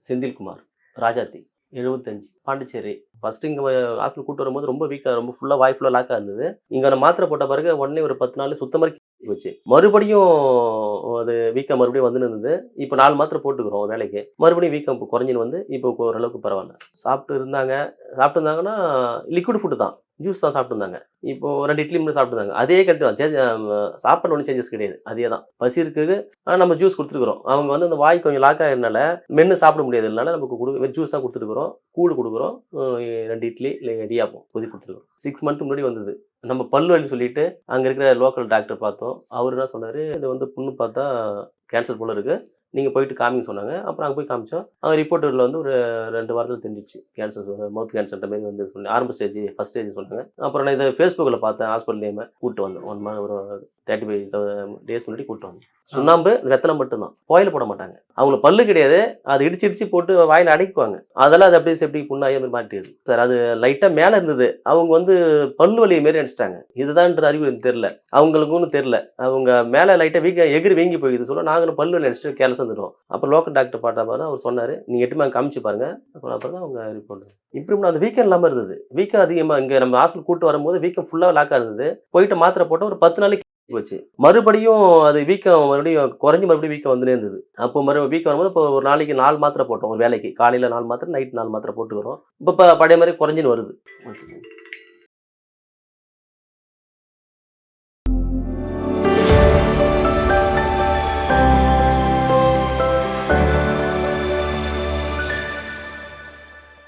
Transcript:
Senthilkumar, Rajathi, 75, Pondicherry. First இங்கே hospital கூட்டு வரும்போது ரொம்ப வீக்காக, ரொம்ப ஃபுல்லாக வாய் ஃபுல்லாக லாக்காக இருந்தது. இங்கே நான் மாத்திரை போட்ட பிறகு உடனே ஒரு 10 நாள் சுத்தமாக போச்சு. மறுபடியும் அது வீக்கம் மறுபடியும் வந்துன்னு இருந்தது. இப்போ 4 மாத்திரை போட்டுக்கிறோம் வேலைக்கு. மறுபடியும் வீக்கம் இப்போ குறைஞ்சின்னு வந்து இப்போ ஓரளவுக்கு பரவாயில்ல. சாப்பிட்டுருந்தாங்கன்னா லிக்விட் ஃபுட்டு தான், ஜூஸ் தான் சாப்பிட்டுருந்தாங்க. இப்போ 2 இட்லி மட்டும் சாப்பிட்டுருந்தாங்க. அதே சாப்பாடு ஒன்றும் சேஞ்சஸ் கிடையாது, அதே தான். பசி இருக்குது, ஆனால் நம்ம ஜூஸ் கொடுத்துருக்குறோம். அவங்க வந்து அந்த வாய் கொஞ்சம் லாக் ஆகிறதுனால மென்று சாப்பிட முடியாதுனால நமக்கு ஜூஸ் தான் கொடுத்துருக்குறோம், கூழ் கொடுக்குறோம், 2 இட்லி இல்லை இடியாப்பம் கொதி கொடுத்துருக்குறோம். 6 மந்த் முன்னாடி வந்தது. நம்ம பல்லு வலி சொல்லிட்டு அங்கே இருக்கிற லோக்கல் டாக்டர் பார்த்தோம். அவர் என்ன சொன்னார், இது வந்து புண்ணு பார்த்தா கேன்சர் போல இருக்குது, நீங்கள் போயிட்டு காமிங்க சொன்னாங்க. அப்புறம் அங்கே போய் காமிச்சோம். அவங்க ரிப்போர்ட்டில் வந்து ஒரு 2 வாரத்தில் தெரிஞ்சிச்சு கேன்சர், மவுத் கேன்சர் மாதிரி வந்து சொன்னேன். ஆரம்ப ஸ்டேஜ், ஃபஸ்ட் ஸ்டேஜ் சொன்னாங்க. அப்புறம் நான் இதை ஃபேஸ்புக்கில் பார்த்தேன், ஹாஸ்பிட்டல் நேமை கூப்பிட்டு வந்தோம். ஒரு 35 டேஸ் முன்னாடி கூப்பிட்டு வந்தோம். சுண்ணாம்பு வெத்தனம் மட்டும்தான், கோயில போட மாட்டாங்க. அவங்க பல்லு கிடையாது, அது இடிச்சு போட்டு வாயில் அடைக்குவாங்க. அதெல்லாம் அது அப்படியே செப்டிக் புண்ணாகி மாதிரி மாட்டிடுது சார். அது லைட்டாக மேலே இருந்தது. அவங்க வந்து பல்லு வலி மாரி நினச்சிட்டாங்க. இதுதான்ன்ற அறிவு எனக்கு தெரியல, அவங்களுக்கும் தெரியல. அவங்க மேலே லைட்டாக எகிரி வீங்கி போயிடுது சொல்ல, நாங்களும் பல்லு வலி நினச்சிட்டு கேர்லெஸ் வந்துடுவோம். அப்புறம் லோக்கல் டாக்டர் பார்த்தா மாதிரி அவர் சொன்னார், நீங்கள் 8 காமிச்சு பாருங்க. அப்புறம் தான் அவங்க ரிப்போர்ட் இப்படி அந்த வீக்கம் இல்லாமல் இருந்தது. வீக்கம் அதிகமாக இங்கே நம்ம ஹாஸ்பிட்டல் கூட்டு வரும்போது வீக்கம் ஃபுல்லாக லாக்காக இருந்தது. போயிட்டு மாத்திரை போட்டால் ஒரு 10 நாளைக்கு போச்சு. மறுபடியும் அது வீக்கம் மறுபடியும் குறைஞ்சி மறுபடியும் வீக்கம் வந்துனே இருந்தது. அப்போ வீக்கம் வரும்போது இப்போ ஒரு நாளைக்கு 4 மாத்திரை போட்டோம். ஒரு வேலைக்கு காலையில் 4 மாத்திரை, நைட் 4 மாத்திரை போட்டுக்கிறோம். இப்போ பழைய மாதிரி குறைஞ்சின்னு வருது.